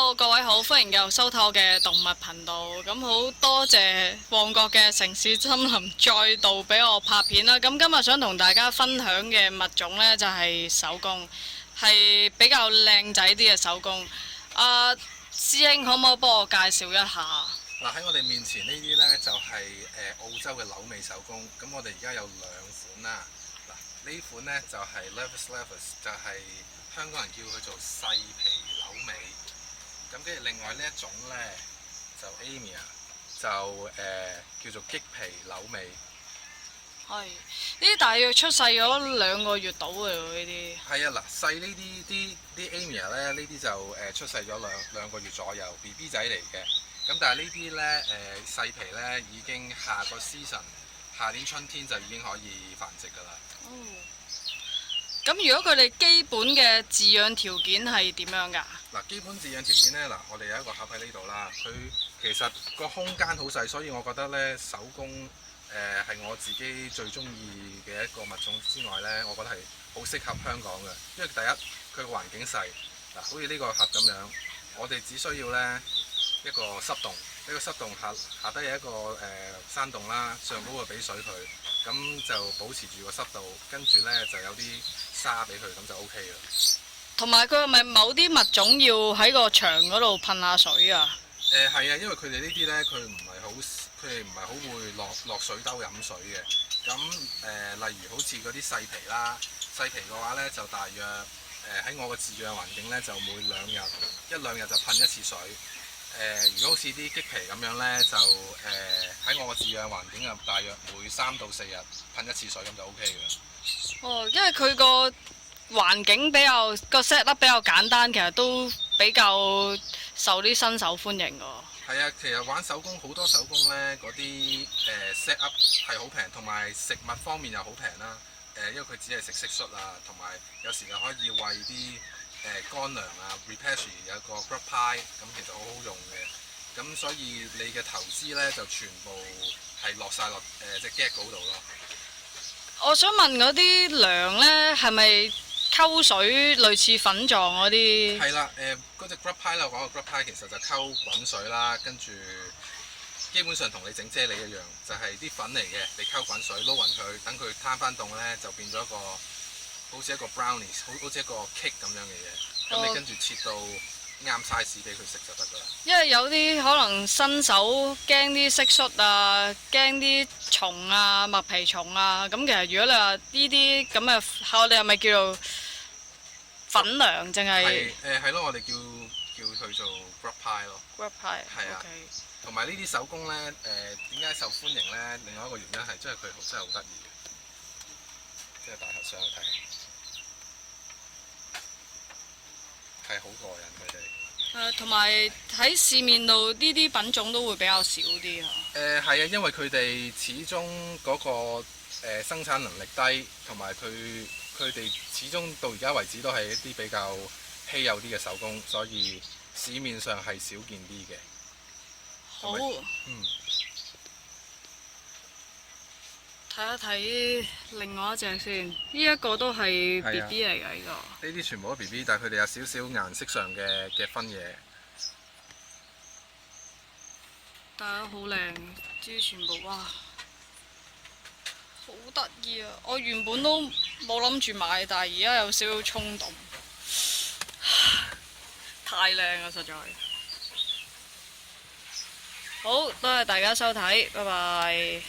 Hello，各位好，歡迎繼續收睇我嘅動物頻道。咁好多謝旺角嘅城市森林再度俾我拍片啦。咁今日想同大家分享嘅物種呢，就係手工，係比較靚仔啲嘅手工。師兄可唔可以幫我介紹一下？嗱，喺我哋面前呢啲呢，就係澳洲嘅扭尾手工。咁我哋而家有兩款啦。嗱，呢款呢，就係 Levis Levis， 就係香港人叫佢做細皮扭尾。咁跟住另外呢一種呢，就 Amia， 就叫做激皮扭尾。係呢啲大約出世咗2個月到嘅喎，呢啲。係啊，嗱，細呢啲 Amia 呢，呢啲就出世咗兩個月左右 ，BB 仔嚟嘅。咁但係呢啲呢，細皮呢已經下個 season， 下年春天就已經可以繁殖㗎啦。哦。咁如果佢哋基本嘅飼養條件係點樣㗎？嗱，基本飼養條件呢，嗱，我哋有一個盒喺呢度啦。佢其實個空間好細，所以我覺得呢手工係我自己最中意嘅一個物種之外呢，我覺得係好適合香港嘅。因為第一，佢個環境細，嗱，好似呢個盒咁樣，我哋只需要呢一個濕洞，呢個濕洞下低有一個山洞啦，上高就俾水佢，咁就保持住個濕度，跟住呢就有啲沙俾佢，咁就 O K 啦。同埋佢係咪某啲物種要喺個牆嗰度噴下水啊？係啊，因為佢哋呢啲呢，佢哋唔係好會落水兜飲水嘅。咁例如好似嗰啲細皮啦，細皮嘅話呢，就大約喺我嘅飼養環境呢，就每一兩日就噴一次水。如果好似啲激皮咁樣呢，就喺我嘅飼養環境啊，大約每3到4日噴一次水，咁就 O K 嘅啦。哦，因為佢個環境比較個 set up 比較簡單，其實都比較受啲新手歡迎㗎。係啊，其實玩手工好多手工呢，嗰啲set up 係好平，同埋食物方面又好平啦。因為佢只係食蟋蟀啊，同埋有時又可以餵啲乾糧啊 ，Repashy 有個 grub pie， 咁其實好好用嘅。咁所以你嘅投資呢，就全部係落晒落隻 gag 嗰度咯。我想問嗰啲糧呢，係咪溝水類似粉狀嗰啲？係啦，嗰隻 grub pie 啦，講個 grub pie 其實就溝滾水啦，跟住基本上同你整啫喱一樣，就係啲粉嚟嘅，你溝滾水撈勻佢，等佢攤翻凍呢，就變咗一個好似一個 brownies， 好似一個 cake 咁樣嘅嘢。咁你跟住切到啱 size 俾佢食就得㗎啦。因為有啲可能新手驚啲蟋蟀啊，驚啲蟲啊、麥皮蟲啊，咁其實如果你話呢啲咁嘅，我哋係咪叫做粉糧淨係？係咯，我哋叫佢做 grub pie 咯。grub pie 係啊。同埋呢啲手工呢，點解受歡迎呢？另外一個原因係，真係佢真係好得意嘅，即係大頭上去睇，係好過癮佢哋。同埋喺市面度呢啲品種都會比較少啲啊。係啊，因為佢哋始終嗰個生產能力低，同埋佢哋始終到而家為止都係一啲比較稀有啲嘅手工，所以市面上係少見啲嘅。好，嗯，睇一睇另外一隻先，呢一個都係 BB 嚟㗎，呢個。呢啲全部都 BB， 但係佢哋有少少顏色上嘅分野。但係好靚，啲全部哇，好得意啊！我原本都冇諗住買，但係而家有少少衝動，太靚啦，實在。好，多謝大家收睇，拜拜。